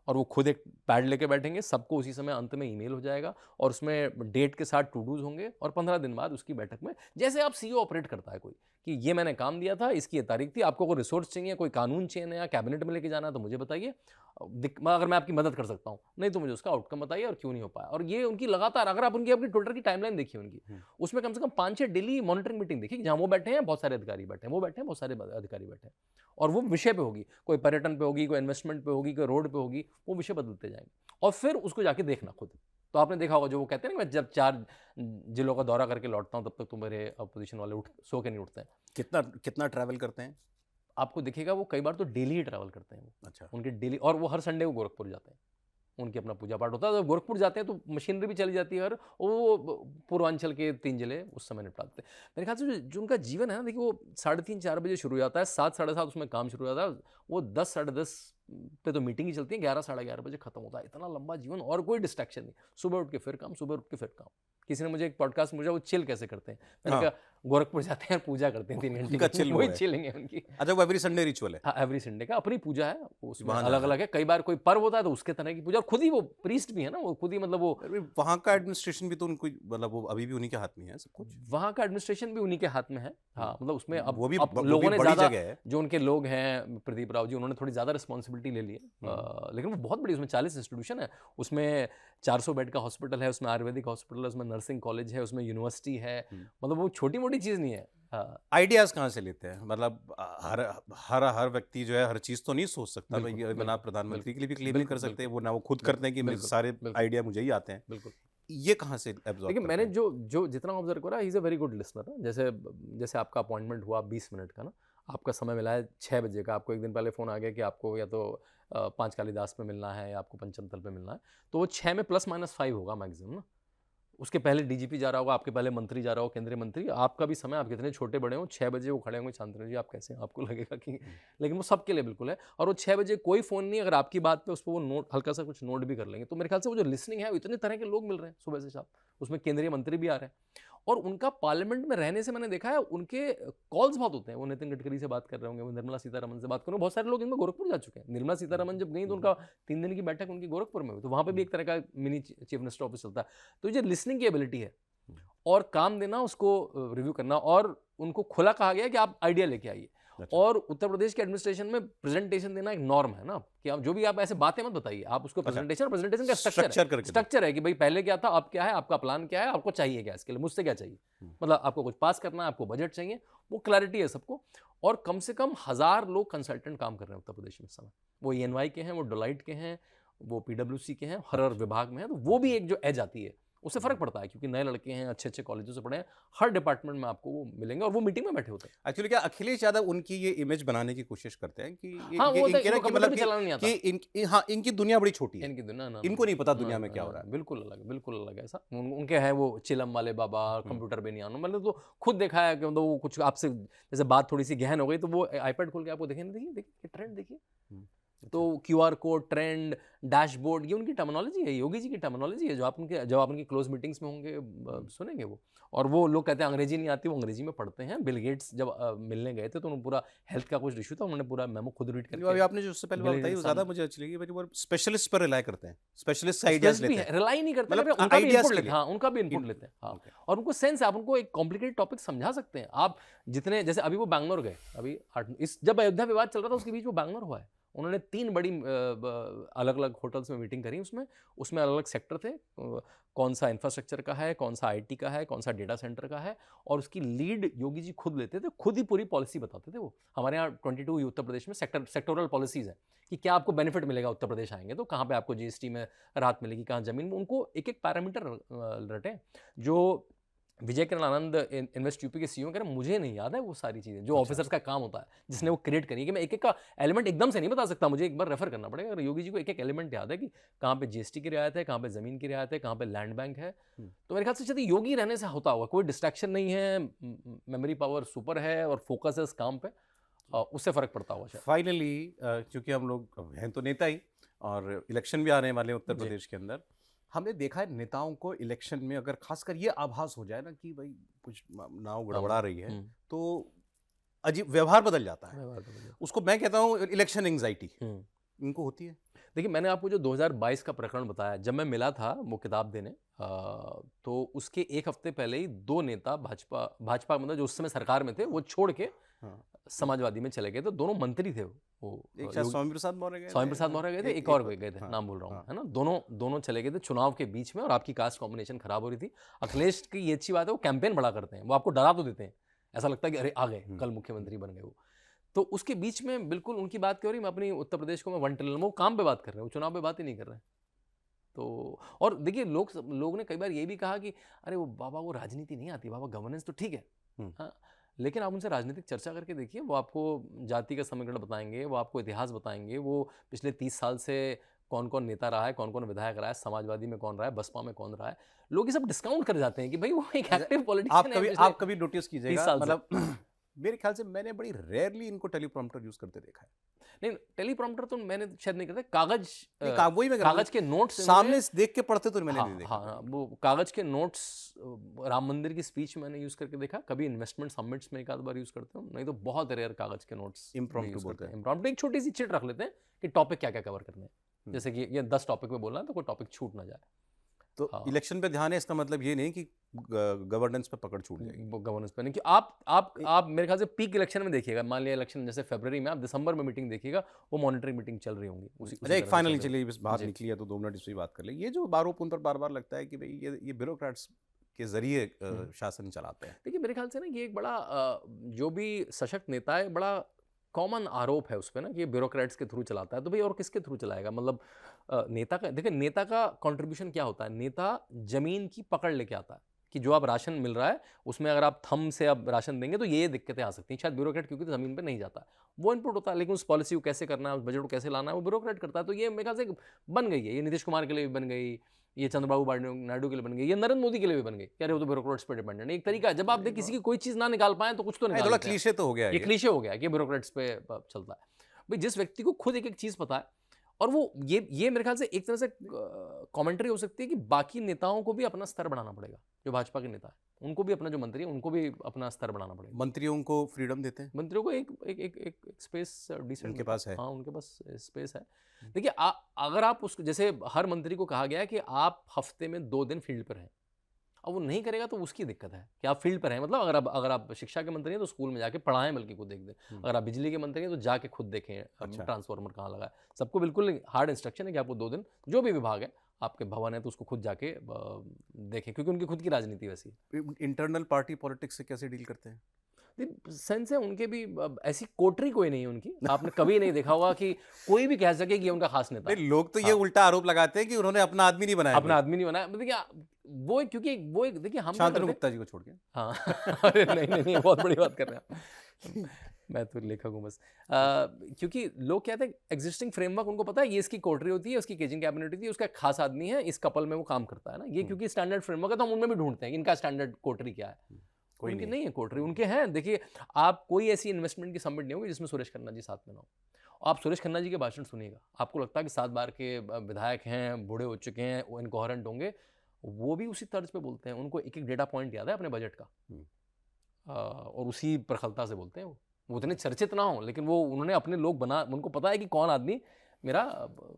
और वो खुद एक पैड लेके बैठेंगे, सबको उसी समय अंत में ईमेल हो जाएगा, और उसमें डेट के साथ टू डूज होंगे, और 15 दिन बाद उसकी बैठक में, जैसे आप सीईओ ऑपरेट करता है कोई, कि ये मैंने काम दिया था, इसकी ये तारीख थी, आपको कोई रिसोर्स चाहिए, कोई कानून चाहिए या कैबिनेट में लेके जाना है तो मुझे बताइए, अगर मैं आपकी मदद कर सकता हूँ, नहीं तो मुझे उसका आउटकम बताइए और क्यों नहीं हो पाया। और ये उनकी लगातार, अगर आप उनकी अपनी ट्विटर की टाइमलाइन देखिए उनकी, उसमें कम से कम 5-6 डेली मॉनिटरिंग मीटिंग देखिए, जहाँ वो बैठे हैं बहुत सारे अधिकारी बैठे हैं, वो बैठे हैं बहुत सारे अधिकारी बैठे हैं, और वो विषय पे होगी, कोई पर्यटन पे होगी, कोई इन्वेस्टमेंट पे होगी, कोई रोड पे होगी, वो विषय बदलते जाएंगे, और फिर उसको जाके देखना खुद। तो आपने देखा होगा जो वो कहते हैं ना, मैं जब 4 जिलों का दौरा करके लौटता हूँ तब तक तो मेरे अपोजिशन वाले सो के नहीं उठते हैं। कितना ट्रैवल करते हैं? आपको दिखेगा वो कई बार तो डेली ही ट्रैवल करते हैं वो। अच्छा। उनके डेली, और वो हर संडे को गोरखपुर जाते हैं, उनकी अपना पूजा पाठ होता है। तो गोरखपुर जाते हैं तो मशीनरी भी चली जाती है, और वो पूर्वांचल के 3 जिले उस समय निपटा देते हैं। मेरे ख्याल से जो उनका जीवन है ना, देखिए वो 3:30-4 बजे शुरू हो जाता है, 7-7:30 उसमें काम शुरू हो जाता है, वो 10-10:30 पे तो मीटिंग ही चलती है, 11 साढ़े 11 बजे खत्म होता है। इतना लंबा जीवन और कोई डिस्ट्रैक्शन नहीं, सुबह उठ के फिर काम, सुबह उठ के फिर काम। किसी ने मुझे एक पॉडकास्ट पूछा वो चिल कैसे करते हैं, मैंने हाँ। कहा गोरखपुर जाते हैं और पूजा करते हैं 3 घंटे उनका की, chill वो वही है। चिलिंग है उनकी। अच्छा, वो एवरी संडे रिचुअल है, हाँ, एवरी संडे का अपनी पूजा है, उसमें वहाँ अलग जाना अलग है। कई बार कोई पर्व होता है तो उसके तरह की पूजा, और खुद ही वो प्रीस्ट भी है ना, वो खुद ही मतलब वो अरे वहाँ का एडमिनिस्ट्रेशन भी तो उनको मतलब वो अभी भी उन्हीं के हाथ में है सब कुछ। वहाँ का एडमिनिस्ट्रेशन भी उन्हीं के हाथ में है। हाँ, मतलब उसमें अब वो भी अब वो भी लोगों ने बड़ी ज़्यादा, जगह है। जो उनके लोग हैं प्रदीप राव जी, उन्होंने थोड़ी ज़्यादा रिस्पॉन्सिबिलिटी ले ली है। लेकिन वो बहुत बड़ी, उसमें 40 इंस्टीट्यूशन है, उसमें 400 बेड का हॉस्पिटल है, उसमें आयुर्वेदिक हॉस्पिटल है, उसमें नर्सिंग कॉलेज है, उसमें यूनिवर्सिटी है। मतलब वो छोटी मोटी चीज़ नहीं है। हाँ, आइडियाज कहाँ से लेते हैं? मतलब हर हर हर व्यक्ति जो है हर चीज तो नहीं सोच सकता। बिल्कुल, भाई ना बिल्कुल, प्रधानमंत्री के लिए भी क्लेम नहीं बिल्कुल, कर सकते, बिल्कुल, वो ना वो खुद करते हैं कि बिल्कुल, सारे बिल्कुल, आइडिया मुझे ही आते हैं। बिल्कुल। ये कहाँ से एब्जॉर्ब देखिए, करते मैंने हैं? जो जितना ऑब्जर्व करा, he is a very good listener. जैसे जैसे आपका अपॉइंटमेंट हुआ 20 मिनट का ना, आपका समय मिला है 6 बजे का, आपको एक दिन पहले फ़ोन आ गया कि आपको या तो 5 कालिदास में मिलना है या आपको पंचमतल पे मिलना है, तो वो 6 में ±5 होगा मैक्सिमम ना। उसके पहले डीजीपी जा रहा होगा, आपके पहले मंत्री जा रहा होगा, केंद्रीय मंत्री। आपका भी समय, आप कितने छोटे बड़े हो, 6 बजे वो खड़े होंगे, शांतनु जी आप कैसे हैं? आपको लगेगा कि, लेकिन वो सबके लिए बिल्कुल है। और वो 6 बजे कोई फ़ोन नहीं, अगर आपकी बात पे उस पर वो नोट, हल्का सा कुछ नोट भी कर लेंगे। तो मेरे ख्याल से वो जो लिसनिंग है, वो इतने तरह के लोग मिल रहे हैं सुबह से शाम, उसमें केंद्रीय मंत्री भी आ रहे हैं। और उनका पार्लियामेंट में रहने से मैंने देखा है, उनके कॉल्स बहुत होते हैं। वो नितिन गडकरी से बात कर रहे होंगे, वो निर्मला सीतारमण से बात कर रहे होंगे। बहुत सारे लोग इनमें गोरखपुर जा चुके हैं। निर्मला सीतारमण जब गई तो उनका 3 दिन की बैठक उनकी गोरखपुर में हुई, तो वहाँ पे भी एक तरह का मिनी चीफ मिनिस्टर ऑफिस चलता है। तो ये लिसनिंग की एबिलिटी है, और काम देना, उसको रिव्यू करना, और उनको खुला कहा गया है कि आप आइडिया लेके आइए। अच्छा। और उत्तर प्रदेश के एडमिनिस्ट्रेशन में प्रेजेंटेशन देना एक नॉर्म है ना, कि आप जो भी, आप ऐसे बातें मत बताइए, आप उसको प्रेजेंटेशन का स्ट्रक्चर करके दो। स्ट्रक्चर है कि भाई पहले क्या था, अब क्या है, आपका प्लान क्या है, आपको चाहिए क्या, इसके लिए मुझसे क्या चाहिए, मतलब आपको कुछ पास करना है, आपको बजट चाहिए, वो क्लैरिटी है सबको। और कम से कम 1000 लोग कंसल्टेंट काम कर रहे हैं उत्तर प्रदेश में इस समय। वो ENY के हैं, वो डेलाइट के हैं, वो PwC के हैं, हर विभाग में है। तो वो भी एक जो एज आती है, उससे फर्क पड़ता है, क्योंकि नए लड़के हैं, अच्छे अच्छे कॉलेजों से पढ़े हैं, हर डिपार्टमेंट में आपको वो मिलेंगे, और वो मीटिंग में बैठे होते हैं। एक्चुअली क्या अखिलेश यादव उनकी ये इमेज बनाने की कोशिश करते हैं कि हाँ, वो होता है, इनके ना इनको कि कंप्यूटर मतलब भी चलाना नहीं आता। हाँ, इनकी दुनिया बड़ी छोटी है, इनकी दुनिया ना, इनको नहीं पता ना, दुनिया ना, में क्या ना, हो रहा है। बिल्कुल अलग, बिल्कुल अलग है। ऐसा उनके हैं वो चिलम वाले बाबा, कंप्यूटर भी नहीं आना। मैंने तो खुद देखा है कि मतलब वो कुछ आपसे जैसे बात थोड़ी सी गहन हो गई, तो वो आईपैड खोल के आपको देखिए, देखिए देखिए ट्रेंड देखिए, तो QR कोड, ट्रेंड, डैशबोर्ड, ये उनकी टर्मिनोलॉजी है, योगी जी की टर्मिनोलॉजी है, जो आप उनकी क्लोज मीटिंग्स में होंगे, सुनेंगे वो। और वो लोग कहते हैं अंग्रेजी नहीं आती, वो अंग्रेजी में पढ़ते हैं। बिल गेट्स जब मिलने गए थे, तो उन्होंने पूरा हेल्थ का कुछ इशू था, उन्होंने पूरा मेमो खुद रीड अभी करके, आपने जो उससे पहले बात बताई वो ज्यादा मुझे अच्छी लगी, वो स्पेशलिस्ट पर रिलाई करते हैं, स्पेशलिस्ट आइडियाज स्पेशलिस्ट भी लेते है, हैं, रिलाई नहीं करते, मतलब लेकिन उनका भी ideas इनपुट के लेते हैं। लिए। हाँ, उनका भी इनपुट लेते हैं। हाँ, ओके। और उनको सेंस है, आप उनको एक कॉम्प्लिकेटेड टॉपिक समझा सकते हैं। आप जितने, जैसे अभी वो बैंगलोर गए, अभी जब अयोध्या विवाद चल रहा था, उसके बीच वो बैंगलोर हुआ है। उन्होंने 3 बड़ी अलग अलग होटल्स में मीटिंग करी। उसमें अलग अलग सेक्टर थे, कौन सा इंफ्रास्ट्रक्चर का है, कौन सा IT का है, कौन सा डेटा सेंटर का है, और उसकी लीड योगी जी खुद लेते थे, खुद ही पूरी पॉलिसी बताते थे। वो हमारे यहाँ 22 उत्तर प्रदेश में सेक्टोरल पॉलिसीज़ हैं कि क्या आपको बेनिफिट मिलेगा उत्तर प्रदेश आएंगे तो, कहाँ पे आपको GST में राहत मिलेगी, कहाँ ज़मीन में। उनको एक एक पैरामीटर रटे। जो विजय किरण आनंद इन्वेस्ट यूपी के CEO कह रहे हैं, मुझे नहीं याद है वो सारी चीज़ें, जो ऑफिसर्स का काम होता है, जिसने वो क्रिएट करी है, कि मैं एक एक का एलिमेंट एकदम से नहीं बता सकता, मुझे एक बार रेफर करना पड़ेगा। अगर योगी जी को एक एक एलिमेंट याद है कि कहाँ पे GST की रियायत है, कहाँ पे ज़मीन की रियायत है, कहाँ पे लैंड बैंक है, तो मेरे ख्याल से शायद योगी रहने से होता होगा। कोई डिस्ट्रैक्शन नहीं है, मेमोरी पावर सुपर है, और फोकस है इस काम पे, उससे फ़र्क पड़ता होगा शायद। फाइनली क्योंकि हम लोग हैं तो नेता ही, और इलेक्शन भी आने वाले हैं उत्तर प्रदेश के अंदर, हमने देखा है नेताओं को इलेक्शन में अगर खासकर ये आभास हो जाए ना कि भाई कुछ नाव गड़बड़ा रही है, तो अजीब व्यवहार बदल जाता है। उसको मैं कहता हूँ इलेक्शन एंग्जाइटी इनको होती है। देखिए, मैंने आपको जो 2022 का प्रकरण बताया, जब मैं मिला था वो किताब देने, तो उसके 1 हफ्ते पहले ही 2 नेता भाजपा मतलब जो उस समय सरकार में थे, वो छोड़ के समाजवादी में चले गए। तो दोनों मंत्री थे वो, एक शायद स्वामी प्रसाद मौर्य गए थे, एक और गए थे, नाम भूल रहा हूँ, है ना। दोनों चले गए थे चुनाव के बीच में, और आपकी कास्ट कॉम्बिनेशन खराब हो रही थी। अखिलेश की ये अच्छी बात है, वो कैंपेन बड़ा करते हैं, वो आपको डरा तो देते हैं, ऐसा लगता है कि अरे आ गए, कल मुख्यमंत्री बन गए वो। तो उसके बीच में बिल्कुल उनकी बात क्यों रही, मैं अपनी उत्तर प्रदेश को मैं 1 ट्रिलियन, वो काम पे बात कर रहे हैं, वो चुनाव पे बात ही नहीं कर रहे हैं। तो और देखिए, लोग ने कई बार ये भी कहा कि अरे वो बाबा, वो राजनीति नहीं आती, बाबा गवर्नेंस तो ठीक है। हाँ, लेकिन आप उनसे राजनीतिक चर्चा करके देखिए, वो आपको जाति का समीकरण बताएंगे, वो आपको इतिहास बताएंगे, वो पिछले 30 साल से कौन कौन नेता रहा है, कौन कौन विधायक रहा है, समाजवादी में कौन रहा है, बसपा में कौन रहा है। लोग ये सब डिस्काउंट कर जाते हैं कि भाई वो एक एक्टिव पॉलिटिशियन है। आप कभी नोटिस कीजिएगा, मतलब मेरे ख्याल से मैंने बड़ी रेयरली इनको टेलीप्रॉम्प्टर यूज करते देखा है। नहीं, टेलीप्रॉम्प्टर तो मैंने शायद नहीं करते, कागज नहीं, वही मैं कह रहा हूँ, कागज के नोट्स सामने देख के पढ़ते तो मैंने हाँ नहीं देखा। हाँ, वो कागज के नोट्स राम मंदिर की स्पीच मैंने यूज करके देखा, कभी इन्वेस्टमेंट समिट्स में एक आध बार यूज करते हो, नहीं तो बहुत रेयर कागज के नोट्स Impromptu बोलते हैं। इम्प्रॉम्प्टू एक छोटी सी चिट रख लेते हैं कि टॉपिक क्या क्या कवर करने हैं, जैसे कि ये 10 टॉपिक में बोलना है तो कोई टॉपिक छूट ना जाए। तो हाँ। इलेक्शन पे ध्यान है, इसका मतलब ये नहीं कि गवर्नेंस पे पकड़ छूट जाएगी। गवर्नेंस पे नहीं कि आप मेरे ख्याल से पीक इलेक्शन में देखिएगा, मान लिया इलेक्शन जैसे फरवरी में, आप दिसंबर में मीटिंग देखिएगा, वो मॉनिटरिंग मीटिंग चल रही होंगी उसी अच्छा, एक तरह से फाइनली चल रही चलिए, बस बात जी। निकली है तो 2 मिनट इस पे बात कर ले। ये जो आरोप उन पर बार बार लगता है कि भाई ये ब्यूरोक्रेट्स के जरिए शासन चलाते हैं। देखिए मेरे ख्याल से ना ये एक बड़ा जो भी सशक्त नेता है, बड़ा कॉमन आरोप है उस पे ना कि ये ब्यूरोक्रेट्स के थ्रू चलाता है, तो भाई और किसके थ्रू चलाएगा? मतलब नेता का देखिए, नेता का कंट्रीब्यूशन क्या होता है? नेता जमीन की पकड़ लेके आता है कि जो आप राशन मिल रहा है उसमें अगर आप थम से आप राशन देंगे तो ये दिक्कतें आ सकती हैं। शायद ब्यूरोक्रेट क्योंकि तो ज़मीन पे नहीं जाता है, वो इनपुट होता है, लेकिन उस पॉलिसी को कैसे करना है, उस बजट को कैसे लाना है, वो ब्यूरोक्रेट करता है। तो ये मेरे ख्याल से बन गई है, ये नीतीश कुमार के लिए भी बन गई, ये चंद्रबाबू नायडू के लिए बन गई, ये नरेंद्र मोदी के लिए भी बन गई। क्या वो तो ब्यूरोक्रेट्स पे डिपेंडेंट है। एक तरीका है, जब आप किसी की कोई चीज़ ना निकाल पाए तो कुछ तो निकाल थोड़ा लेते हैं। क्लीशे तो हो गया ये क्लीशे हो गया कि ब्यूरोक्रेट्स पे चलता है। भाई जिस व्यक्ति को खुद एक एक चीज़ पता है, और वो ये मेरे ख्याल से एक तरह से कमेंट्री हो सकती है कि बाकी नेताओं को भी अपना स्तर बढ़ाना पड़ेगा। जो भाजपा के नेता है उनको भी, अपना जो मंत्री है उनको भी अपना स्तर बढ़ाना पड़ेगा। मंत्रियों को फ्रीडम देते हैं, मंत्रियों को एक स्पेस डिसेंट उनके पास है। हाँ, उनके पास स्पेस है। देखिए अगर आप उसको, जैसे हर मंत्री को कहा गया है कि आप हफ्ते में 2 दिन फील्ड पर हैं, अब वो नहीं करेगा तो उसकी दिक्कत है कि आप फील्ड पर हैं। मतलब अगर आप शिक्षा के मंत्री हैं तो स्कूल में जाके पढ़ाएं, बल्कि खुद देख दें। अगर आप बिजली के मंत्री हैं तो जाके खुद देखें अच्छा। ट्रांसफार्मर कहाँ लगा है। सबको बिल्कुल हार्ड इंस्ट्रक्शन है कि आपको 2 दिन, जो भी विभाग है, आपके भवन है तो उसको खुद जाके देखें, क्योंकि उनकी खुद की राजनीति वैसी है। इंटरनल पार्टी पॉलिटिक्स से कैसे डील करते हैं? सेंस है उनके भी, ऐसी कोटरी कोई नहीं है उनकी। आपने कभी नहीं देखा होगा कि कोई भी कह सके कि ये उनका खास नेता है। नहीं, लोग तो ये हाँ। उल्टा आरोप लगाते हैं कि उन्होंने अपना आदमी नहीं बनाया, अपना आदमी नहीं बनाया। देखिए वो क्योंकि वो एक, देखिए हम क्या शांतनु करते हैं- गुप्ता जी को छोड़ के। हाँ अरे नहीं, बहुत बड़ी बात कर रहे हैं आप। मैं तो लेखक हूँ बस। क्योंकि लोग कहते हैं एग्जिस्टिंग फ्रेमवर्क, उनको पता है ये इसकी कोटरी होती है, उसकी केजिंग कैबिनेट होती है, उसका खास आदमी है, इस कपल में वो काम करता है ना। ये क्योंकि स्टैंडर्ड फ्रेमवर्क है तो हम उनमें भी ढूंढते हैं इनका स्टैंडर्ड कोटरी क्या है। कोई उनकी नहीं नहीं है कोटरी, उनके हैं। देखिए आप कोई ऐसी इन्वेस्टमेंट की समिट नहीं होगी जिसमें सुरेश खन्ना जी साथ में ना हो। आप सुरेश खन्ना जी के भाषण सुनिएगा, आपको लगता है कि 7 बार के विधायक हैं, बूढ़े हो चुके हैं, वो इनकोहेरेंट होंगे। वो भी उसी तर्ज पे बोलते हैं, उनको एक एक डेटा पॉइंट याद है अपने बजट का, और उसी प्रखलता से बोलते हैं। वो इतने चर्चित ना हो, लेकिन वो उन्होंने अपने लोग बना, उनको पता है कि कौन आदमी मेरा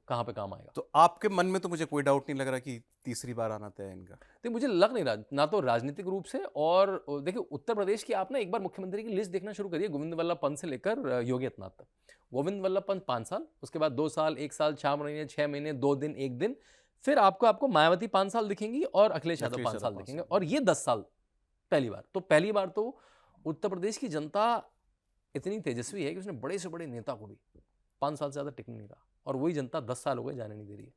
कहाँ पे काम आएगा। तो आपके मन में तो मुझे कोई डाउट नहीं लग रहा कि तीसरी बार आना तय है इनका। तो मुझे लग नहीं रहा, ना तो राजनीतिक रूप से, और देखिए उत्तर प्रदेश की आप ना एक बार मुख्यमंत्री की लिस्ट देखना शुरू करिए, गोविंद वल्लभ पंत से लेकर योगी आदित्यनाथ तक। गोविंद वल्लभ पंत 5 साल, उसके बाद 2 साल, 1 साल, 4 महीने, 6 महीने, 2 दिन, 1 दिन, फिर आपको मायावती 5 साल दिखेंगी और अखिलेश यादव 5 साल दिखेंगे, और ये 10 साल पहली बार तो उत्तर प्रदेश की जनता इतनी तेजस्वी है कि उसने बड़े से बड़े नेता को भी 5 साल से ज़्यादा टिकने नहीं रहा, और वही जनता 10 साल हो गए जाने नहीं दे रही है।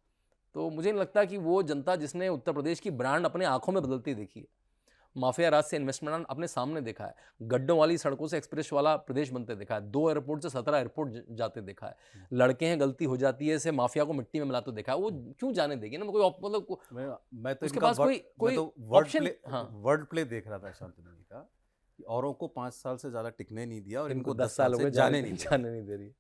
तो मुझे नहीं लगता कि वो जनता जिसने उत्तर प्रदेश की ब्रांड अपने आंखों में बदलती देखी है, माफिया राज से इन्वेस्टमेंट अपने सामने देखा है, गड्ढों वाली सड़कों से एक्सप्रेस वाला प्रदेश बनते देखा है, 2 एयरपोर्ट से 17 एयरपोर्ट जाते देखा है, लड़के हैं गलती हो जाती है से माफिया को मिट्टी में मिलाते देखा है, वो क्यों जाने देगी ना। कोई मतलब मैं तो उसके पास कोई ऑप्शन, हाँ, वर्ड प्ले देख रहा था शांतनु जी का, कि औरों को 5 साल से ज्यादा टिकने नहीं दिया और इनको इनको 10 साल हो गए जाने नहीं दे रही है।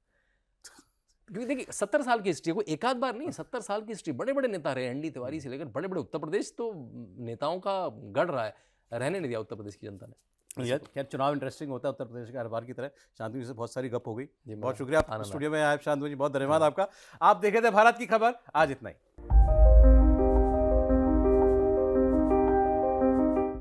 क्योंकि देखिए 70 साल की हिस्ट्री, कोई एक आध बार नहीं, 70 साल की हिस्ट्री, बड़े बड़े नेता रहे, एनडी तिवारी से लेकर बड़े बड़े। उत्तर प्रदेश तो नेताओं का गढ़ रहा है, रहने नहीं दिया उत्तर प्रदेश की जनता ने। यार खैर, चुनाव इंटरेस्टिंग होता है उत्तर प्रदेश के हर बार की तरह। शांतनु जी से बहुत सारी गप हो गई, जी, बहुत शुक्रिया। आप आनंद स्टूडियो में आए शांतनु जी, बहुत धन्यवाद आपका। आप देखे थे भारत की खबर, आज इतना ही।